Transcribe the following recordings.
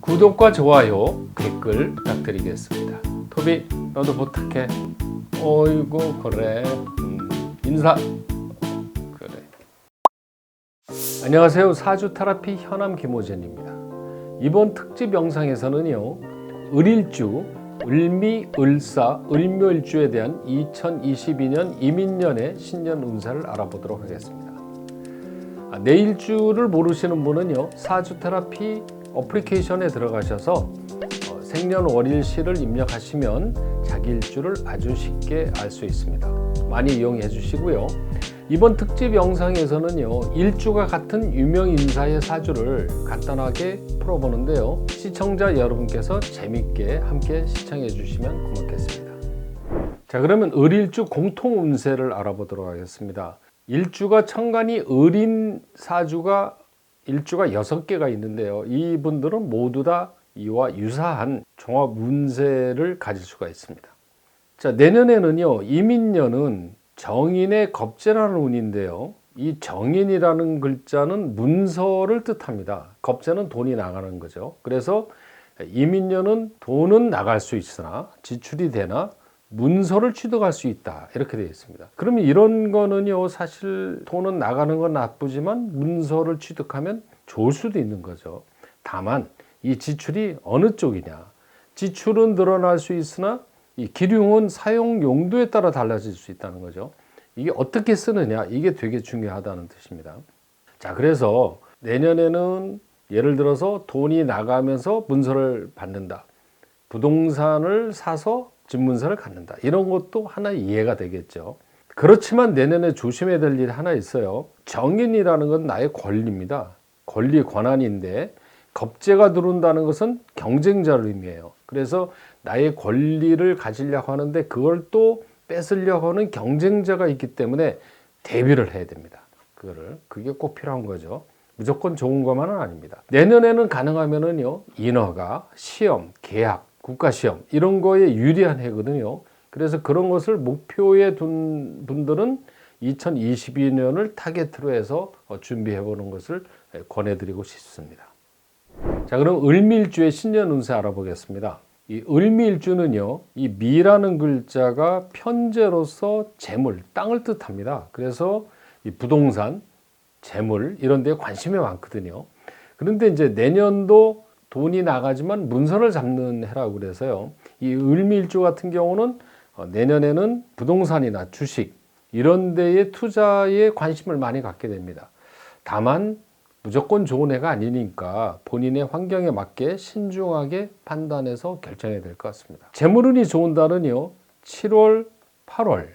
구독과 좋아요, 댓글 부탁드리겠습니다. 토비, 너도 부탁해. 어이구, 그래. 인사. 그래. 안녕하세요. 사주 테라피 현암 김호준입니다. 이번 특집 영상에서는요, 을일주, 을미, 을사, 을묘일주에 대한 2022년 이민년의 신년 운세를 알아보도록 하겠습니다. 내 일주를 모르시는 분은요, 사주 테라피 어플리케이션에 들어가셔서 생년월일시를 입력하시면 자기 일주를 아주 쉽게 알 수 있습니다. 많이 이용해 주시고요. 이번 특집 영상에서는요, 일주가 같은 유명 인사의 사주를 간단하게 풀어보는데요. 시청자 여러분께서 재밌게 함께 시청해 주시면 고맙겠습니다. 자, 그러면 을일주 공통 운세를 알아보도록 하겠습니다. 일주가 천간이 을인 사주가 일주가 6개가 있는데요. 이분들은 모두 다 이와 유사한 종합 운세를 가질 수가 있습니다. 자, 내년에는요, 이민년은 정인의 겁재라는 운인데요. 이 정인이라는 글자는 문서를 뜻합니다. 겁재는 돈이 나가는 거죠. 그래서 이민년은 돈은 나갈 수 있으나 지출이 되나 문서를 취득할 수 있다, 이렇게 되어 있습니다. 그러면 이런 거는요, 사실 돈은 나가는 건 나쁘지만 문서를 취득하면 좋을 수도 있는 거죠. 다만 이 지출이 어느 쪽이냐, 지출은 늘어날 수 있으나 이 기륭은 사용 용도에 따라 달라질 수 있다는 거죠. 이게 어떻게 쓰느냐, 이게 되게 중요하다는 뜻입니다. 자, 그래서 내년에는 예를 들어서 돈이 나가면서 문서를 받는다, 부동산을 사서 집문서를 갖는다, 이런 것도 하나 이해가 되겠죠. 그렇지만 내년에 조심해야 될 일이 하나 있어요. 정인이라는 건 나의 권리입니다. 권리, 권한인데 겁재가 들어온다는 것은 경쟁자를 의미해요. 그래서 나의 권리를 가지려고 하는데 그걸 또 뺏으려고 하는 경쟁자가 있기 때문에 대비를 해야 됩니다. 그게 꼭 필요한 거죠. 무조건 좋은 것만은 아닙니다. 내년에는 가능하면은요, 인허가, 시험, 계약, 국가시험 이런 거에 유리한 해거든요. 그래서 그런 것을 목표에 둔 분들은 2022년을 타겟으로 해서 준비해 보는 것을 권해드리고 싶습니다. 자, 그럼 을미일주의 신년 운세 알아보겠습니다. 이 을미일주는요, 이 미라는 글자가 편재로서 재물, 땅을 뜻합니다. 그래서 이 부동산, 재물 이런 데에 관심이 많거든요. 그런데 이제 내년도 돈이 나가지만 문서를 잡는 해라고 그래서요, 이 을미일주 같은 경우는 내년에는 부동산이나 주식 이런 데에 투자에 관심을 많이 갖게 됩니다. 다만 무조건 좋은 해가 아니니까 본인의 환경에 맞게 신중하게 판단해서 결정해야 될 것 같습니다. 재물운이 좋은 달은요, 7월, 8월,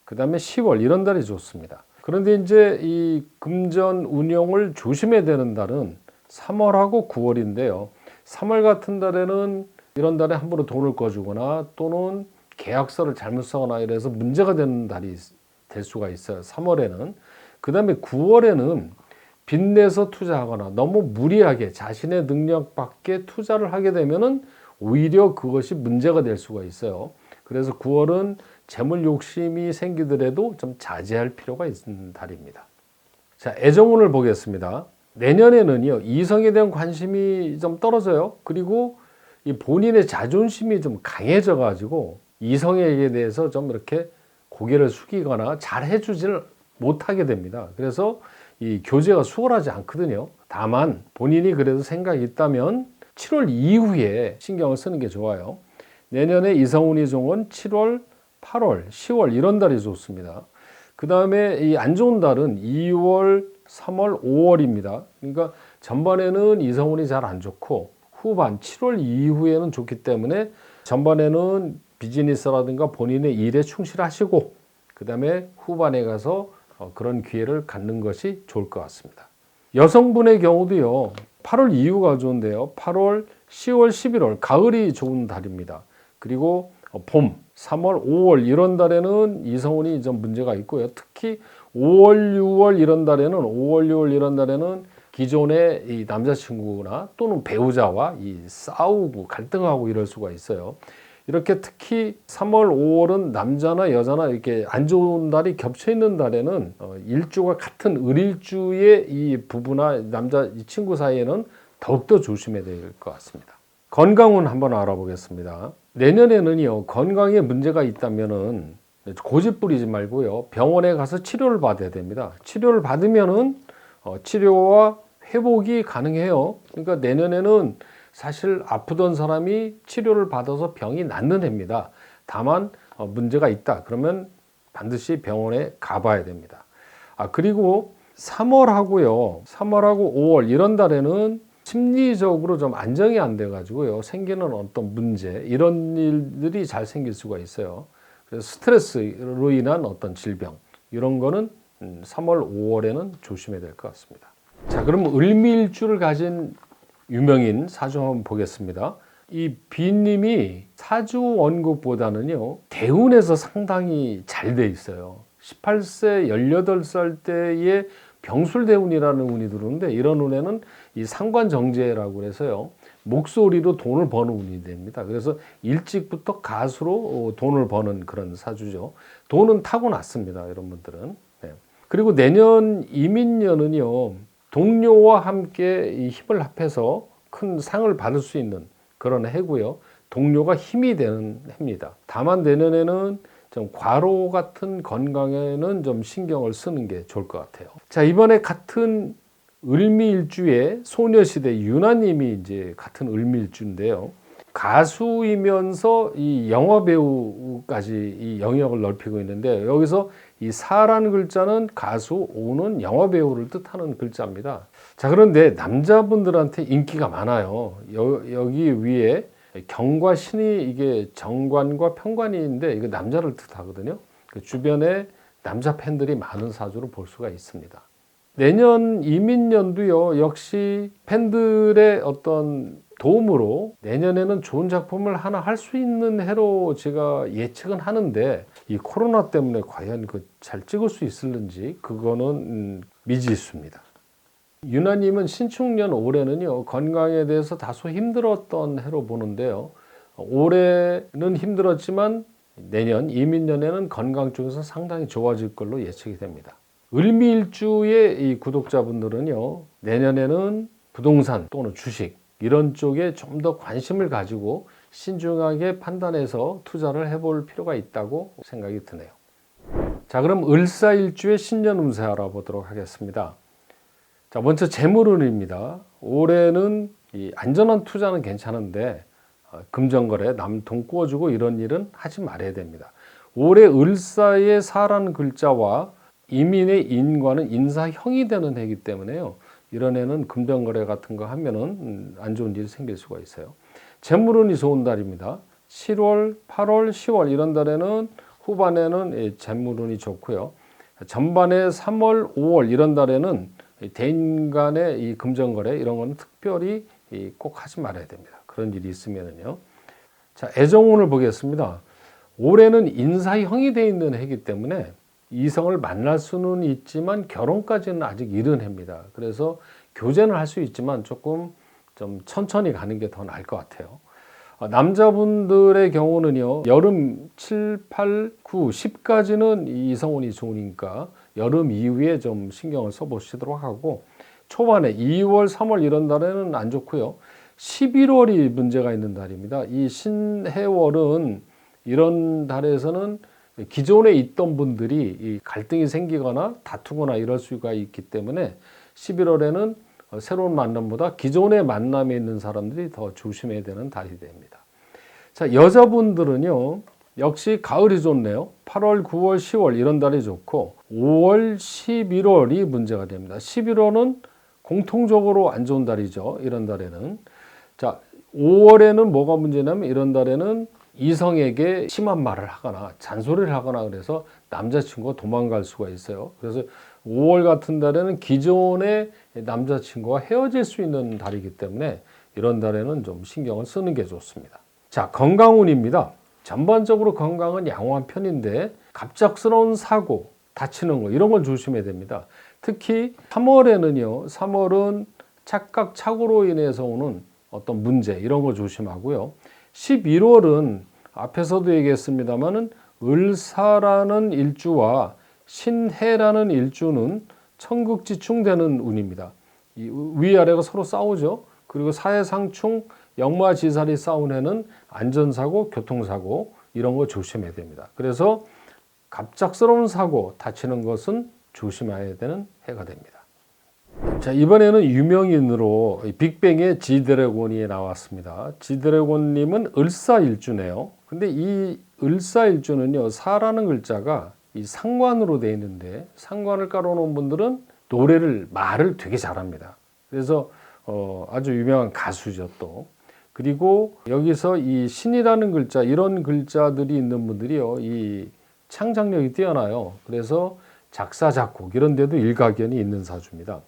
그 다음에 10월 이런 달이 좋습니다. 그런데 이제 이 금전 운용을 조심해야 되는 달은 3월하고 9월인데요. 3월 같은 달에는 이런 달에 함부로 돈을 꺼주거나 또는 계약서를 잘못 써거나 이래서 문제가 되는 달이 될 수가 있어요. 3월에는. 그 다음에 9월에는 빚내서 투자하거나 너무 무리하게 자신의 능력 밖에 투자를 하게 되면은 오히려 그것이 문제가 될 수가 있어요. 그래서 9월은 재물 욕심이 생기더라도 좀 자제할 필요가 있는 달입니다. 자, 애정운을 보겠습니다. 내년에는요, 이성에 대한 관심이 좀 떨어져요. 그리고 이 본인의 자존심이 좀 강해져 가지고 이성에게 대해서 좀 이렇게 고개를 숙이거나 잘 해주지를 못하게 됩니다. 그래서 이 교제가 수월하지 않거든요. 다만 본인이 그래도 생각이 있다면 7월 이후에 신경을 쓰는 게 좋아요. 내년에 이성운이 좋은 건 7월, 8월, 10월 이런 달이 좋습니다. 그 다음에 이 안 좋은 달은 2월, 3월, 5월입니다. 그러니까 전반에는 이성운이 잘 안 좋고 후반 7월 이후에는 좋기 때문에 전반에는 비즈니스라든가 본인의 일에 충실하시고 그 다음에 후반에 가서 그런 기회를 갖는 것이 좋을 것 같습니다. 여성분의 경우도요, 8월 이후가 좋은데요, 8월, 10월, 11월 가을이 좋은 달입니다. 그리고 봄, 3월, 5월 이런 달에는 이성운이 좀 문제가 있고요. 특히 5월, 6월 이런 달에는 5월, 6월 이런 달에는 기존의 이 남자친구나 또는 배우자와 이 싸우고 갈등하고 이럴 수가 있어요. 이렇게 특히 3월, 5월은 남자나 여자나 이렇게 안 좋은 달이 겹쳐 있는 달에는 일주가 같은 을일주의 이 부부나 남자 이 친구 사이에는 더욱더 조심해야 될 것 같습니다. 건강운 한번 알아보겠습니다. 내년에는요, 건강에 문제가 있다면은 고집 부리지 말고요, 병원에 가서 치료를 받아야 됩니다. 치료를 받으면은 치료와 회복이 가능해요. 그러니까 내년에는 사실 아프던 사람이 치료를 받아서 병이 낫는 해입니다. 다만 문제가 있다 그러면 반드시 병원에 가봐야 됩니다. 그리고 3월하고요, 3월하고 5월 이런 달에는 심리적으로 좀 안정이 안 돼 가지고요, 생기는 어떤 문제, 이런 일들이 잘 생길 수가 있어요. 그래서 스트레스로 인한 어떤 질병, 이런 거는 3월, 5월에는 조심해야 될 것 같습니다. 자, 그럼 을미일주를 가진 유명인 사주 한번 보겠습니다. 이 비님이 사주 원국보다는요, 대운에서 상당히 잘 돼 있어요. 18세, 18살 때에 병술대운이라는 운이 들어오는데, 이런 운에는 이 상관정제라고 해서요, 목소리로 돈을 버는 운이 됩니다. 그래서 일찍부터 가수로 돈을 버는 그런 사주죠. 돈은 타고났습니다, 이런 분들은. 네. 그리고 내년 이민년은요, 동료와 함께 이 힘을 합해서 큰 상을 받을 수 있는 그런 해고요. 동료가 힘이 되는 해입니다. 다만 내년에는 좀 과로 같은 건강에는 좀 신경을 쓰는 게 좋을 것 같아요. 자, 이번에 같은 을미일주에 소녀시대 유나님이 이제 같은 을미일주인데요. 가수이면서 이 영화배우까지 이 영역을 넓히고 있는데, 여기서 이 사라는 글자는 가수, 오는 영화배우를 뜻하는 글자입니다. 자, 그런데 남자분들한테 인기가 많아요. 여기 위에 경과 신이 이게 정관과 편관인데, 이거 남자를 뜻하거든요. 그 주변에 남자 팬들이 많은 사주로 볼 수가 있습니다. 내년 이민년도요, 역시 팬들의 어떤 도움으로 내년에는 좋은 작품을 하나 할 수 있는 해로 제가 예측은 하는데, 이 코로나 때문에 과연 잘 찍을 수 있을는지 그거는 미지수입니다. 유나님은 신축년 올해는요, 건강에 대해서 다소 힘들었던 해로 보는데요. 올해는 힘들었지만 내년 이민년에는 건강 쪽에서 상당히 좋아질 걸로 예측이 됩니다. 을미일주의 이 구독자분들은요, 내년에는 부동산 또는 주식 이런 쪽에 좀 더 관심을 가지고 신중하게 판단해서 투자를 해볼 필요가 있다고 생각이 드네요. 자, 그럼 을사일주의 신년 운세 알아보도록 하겠습니다. 자, 먼저 재물운입니다. 올해는 이 안전한 투자는 괜찮은데 금전거래, 남 돈 꾸어주고 이런 일은 하지 말아야 됩니다. 올해 을사의 사라는 글자와 이민의 인과는 인사형이 되는 해이기 때문에요, 이런 해는 금전거래 같은 거 하면은 안 좋은 일이 생길 수가 있어요. 재물운이 좋은 달입니다. 7월, 8월, 10월 이런 달에는 후반에는 재물운이 좋고요. 전반에 3월, 5월 이런 달에는 대인 간의 이 금전거래 이런 거는 특별히 꼭 하지 말아야 됩니다. 그런 일이 있으면은요. 자, 애정운을 보겠습니다. 올해는 인사형이 되어 있는 해이기 때문에 이성을 만날 수는 있지만 결혼까지는 아직 이른 해입니다. 그래서 교제는 할 수 있지만 조금 좀 천천히 가는 게 더 나을 것 같아요. 남자분들의 경우는요, 여름 7, 8, 9, 10까지는 이성운이 좋으니까 여름 이후에 좀 신경을 써보시도록 하고, 초반에 2월, 3월 이런 달에는 안 좋고요. 11월이 문제가 있는 달입니다. 이 신해월은 이런 달에서는 기존에 있던 분들이 이 갈등이 생기거나 다투거나 이럴 수가 있기 때문에 11월에는 새로운 만남보다 기존의 만남에 있는 사람들이 더 조심해야 되는 달이 됩니다. 자, 여자분들은요, 역시 가을이 좋네요. 8월, 9월, 10월 이런 달이 좋고 5월, 11월이 문제가 됩니다. 11월은 공통적으로 안 좋은 달이죠. 이런 달에는. 자, 5월에는 뭐가 문제냐면 이런 달에는 이성에게 심한 말을 하거나 잔소리를 하거나 그래서 남자친구가 도망갈 수가 있어요. 그래서 5월 같은 달에는 기존의 남자친구와 헤어질 수 있는 달이기 때문에 이런 달에는 좀 신경을 쓰는 게 좋습니다. 자, 건강운입니다. 전반적으로 건강은 양호한 편인데 갑작스러운 사고, 다치는 거 이런 걸 조심해야 됩니다. 특히 3월에는요. 3월은 착각, 착오로 인해서 오는 어떤 문제 이런 거 조심하고요. 11월은 앞에서도 얘기했습니다만은 을사라는 일주와 신해라는 일주는 천극지충되는 운입니다. 이 위아래가 서로 싸우죠. 그리고 사해상충, 역마지살이 싸운 해는 안전사고, 교통사고 이런 거 조심해야 됩니다. 그래서 갑작스러운 사고, 다치는 것은 조심해야 되는 해가 됩니다. 자, 이번에는 유명인으로 빅뱅의 지드래곤이 나왔습니다. 지드래곤님은 을사일주네요. 근데 이 을사일주는요, 사라는 글자가 이 상관으로 되어 있는데, 상관을 깔아놓은 분들은 말을 되게 잘합니다. 그래서 아주 유명한 가수죠 또. 그리고 여기서 이 신이라는 글자, 이런 글자들이 있는 분들이요, 이 창작력이 뛰어나요. 그래서 작사, 작곡 이런 데도 일가견이 있는 사주입니다.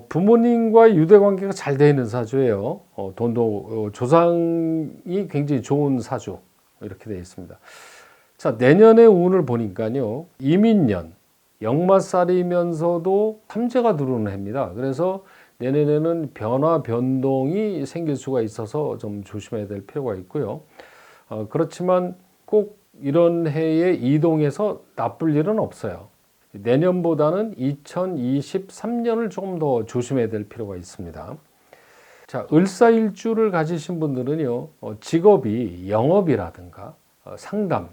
부모님과 유대 관계가 잘 되어 있는 사주예요. 조상이 굉장히 좋은 사주 이렇게 되어 있습니다. 자, 내년의 운을 보니까요, 이민년 역마살이면서도 삼재가 들어오는 해입니다. 그래서 내년에는 변동이 생길 수가 있어서 좀 조심해야 될 필요가 있고요. 그렇지만 꼭 이런 해에 이동해서 나쁠 일은 없어요. 내년보다는 2023년을 조금 더 조심해야 될 필요가 있습니다. 자, 을사일주를 가지신 분들은요, 직업이 영업이라든가 상담,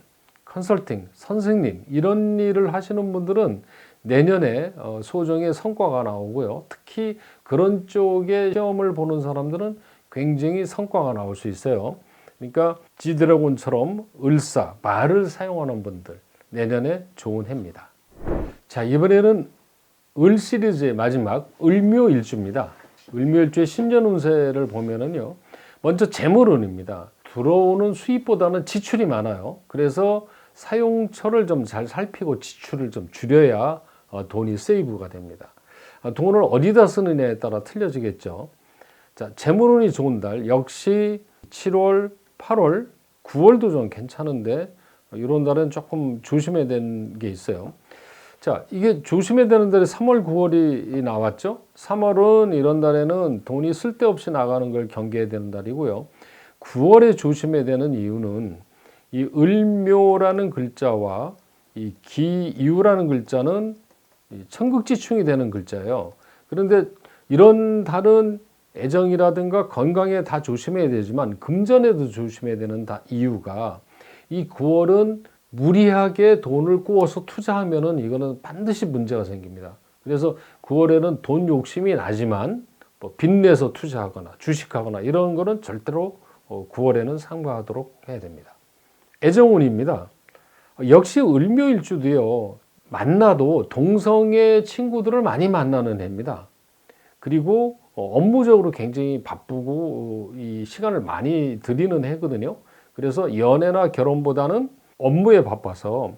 컨설팅, 선생님 이런 일을 하시는 분들은 내년에 소정의 성과가 나오고요. 특히 그런 쪽에 시험을 보는 사람들은 굉장히 성과가 나올 수 있어요. 그러니까 지드래곤처럼 을사, 말을 사용하는 분들 내년에 좋은 해입니다. 자, 이번에는 을 시리즈의 마지막 을묘일주입니다. 을묘일주의 신년 운세를 보면은요, 먼저 재물운입니다. 들어오는 수입보다는 지출이 많아요. 그래서 사용처를 좀 잘 살피고 지출을 좀 줄여야 돈이 세이브가 됩니다. 돈을 어디다 쓰느냐에 따라 틀려지겠죠. 자, 재물운이 좋은 달 역시 7월, 8월, 9월도 좀 괜찮은데 이런 달은 조금 조심해야 되는 게 있어요. 자, 이게 조심해야 되는 달에 3월, 9월이 나왔죠. 3월은 이런 달에는 돈이 쓸데없이 나가는 걸 경계해야 되는 달이고요. 9월에 조심해야 되는 이유는 이 을묘라는 글자와 이 기이유라는 글자는 천극지충이 되는 글자예요. 그런데 이런 달은 애정이라든가 건강에 다 조심해야 되지만 금전에도 조심해야 되는 이유가 이 9월은 무리하게 돈을 꾸어서 투자하면은 이거는 반드시 문제가 생깁니다. 그래서 9월에는 돈 욕심이 나지만 뭐 빚내서 투자하거나 주식하거나 이런 거는 절대로 9월에는 삼가하도록 해야 됩니다. 애정운입니다. 역시 을묘일주도요, 만나도 동성의 친구들을 많이 만나는 해입니다. 그리고 업무적으로 굉장히 바쁘고 이 시간을 많이 들이는 해거든요. 그래서 연애나 결혼보다는 업무에 바빠서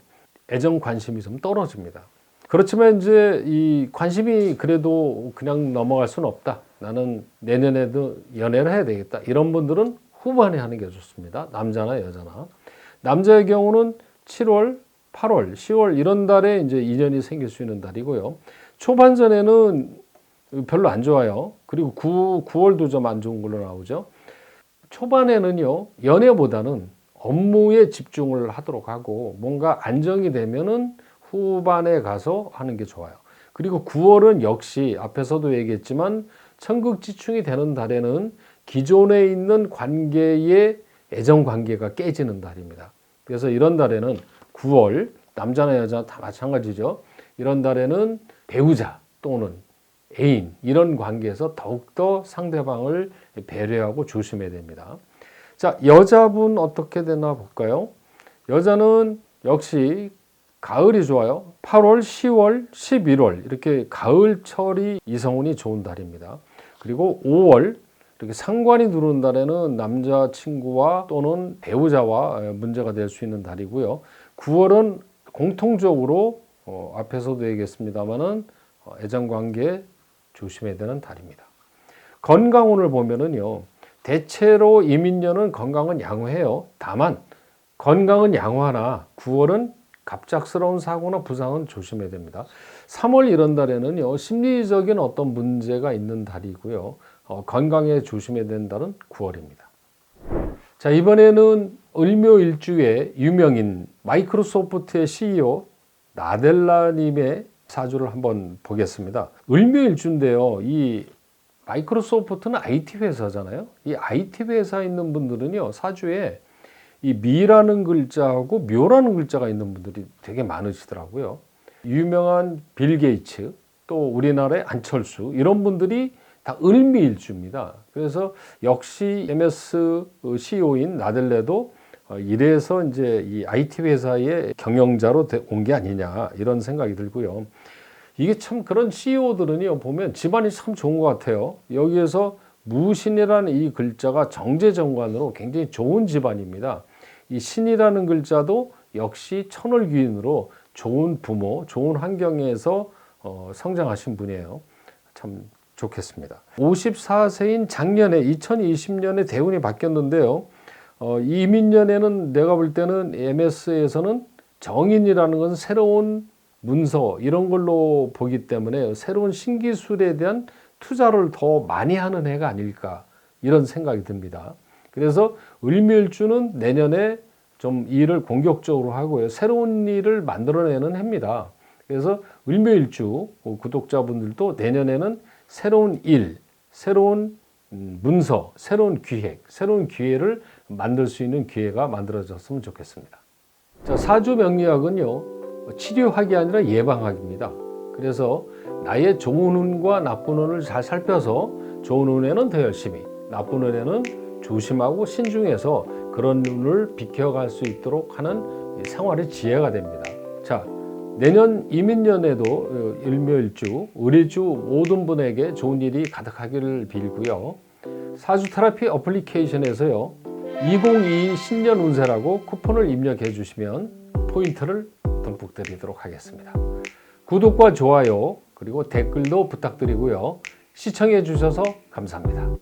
애정 관심이 좀 떨어집니다. 그렇지만 이제 이 관심이 그래도 그냥 넘어갈 수는 없다. 나는 내년에도 연애를 해야 되겠다. 이런 분들은 후반에 하는 게 좋습니다. 남자나 여자나. 남자의 경우는 7월, 8월, 10월 이런 달에 이제 인연이 생길 수 있는 달이고요. 초반전에는 별로 안 좋아요. 그리고 9월도 좀 안 좋은 걸로 나오죠. 초반에는요, 연애보다는 업무에 집중을 하도록 하고 뭔가 안정이 되면은 후반에 가서 하는 게 좋아요. 그리고 9월은 역시 앞에서도 얘기했지만 천극지충이 되는 달에는 기존에 있는 관계의 애정 관계가 깨지는 달입니다. 그래서 이런 달에는 9월, 남자나 여자 다 마찬가지죠. 이런 달에는 배우자 또는 애인 이런 관계에서 더욱더 상대방을 배려하고 조심해야 됩니다. 자, 여자분 어떻게 되나 볼까요? 여자는 역시 가을이 좋아요. 8월, 10월, 11월 이렇게 가을철이 이성운이 좋은 달입니다. 그리고 5월 이렇게 상관이 들어오는 달에는 남자친구와 또는 배우자와 문제가 될 수 있는 달이고요. 9월은 공통적으로 앞에서도 얘기했습니다마는 애정관계 조심해야 되는 달입니다. 건강운을 보면은요, 대체로 이민년은 건강은 양호해요. 다만 건강은 양호하나 9월은 갑작스러운 사고나 부상은 조심해야 됩니다. 3월 이런 달에는요, 심리적인 어떤 문제가 있는 달이고요. 건강에 조심해야 되는 달은 9월입니다. 자, 이번에는 을묘일주의 유명인 마이크로소프트의 CEO 나델라님의 사주를 한번 보겠습니다. 을묘일주인데요, 이 마이크로소프트는 IT 회사잖아요. 이 IT 회사에 있는 분들은요, 사주에 이 미라는 글자하고 묘라는 글자가 있는 분들이 되게 많으시더라고요. 유명한 빌 게이츠, 또 우리나라의 안철수, 이런 분들이 다 을미일주입니다. 그래서 역시 MS CEO인 나델레도 이래서 이제 이 IT 회사의 경영자로 온 게 아니냐, 이런 생각이 들고요. 이게 참 그런 CEO들은요, 보면 집안이 참 좋은 것 같아요. 여기에서 무신이라는 이 글자가 정제정관으로 굉장히 좋은 집안입니다. 이 신이라는 글자도 역시 천을귀인으로 좋은 부모, 좋은 환경에서 성장하신 분이에요. 참 좋겠습니다. 54세인 작년에 2020년에 대운이 바뀌었는데요. 이민년에는 내가 볼 때는 MS에서는 정인이라는 건 새로운 문서 이런 걸로 보기 때문에 새로운 신기술에 대한 투자를 더 많이 하는 해가 아닐까, 이런 생각이 듭니다. 그래서 을묘일주는 내년에 좀 일을 공격적으로 하고요. 새로운 일을 만들어내는 해입니다. 그래서 을묘일주 구독자분들도 내년에는 새로운 일, 새로운 문서, 새로운 기획, 새로운 기회를 만들 수 있는 기회가 만들어졌으면 좋겠습니다. 자, 사주 명리학은요, 치료학이 아니라 예방학입니다. 그래서 나의 좋은 운과 나쁜 운을 잘 살펴서 좋은 운에는 더 열심히, 나쁜 운에는 조심하고 신중해서 그런 운을 비켜갈 수 있도록 하는 생활의 지혜가 됩니다. 자, 내년 이민년에도 을묘일주, 을일주 모든 분에게 좋은 일이 가득하기를 빌고요. 사주 테라피 어플리케이션에서요, 2022 신년 운세라고 쿠폰을 입력해 주시면 포인트를 듬뿍 드리도록 하겠습니다. 구독과 좋아요, 그리고 댓글도 부탁드리고요. 시청해 주셔서 감사합니다.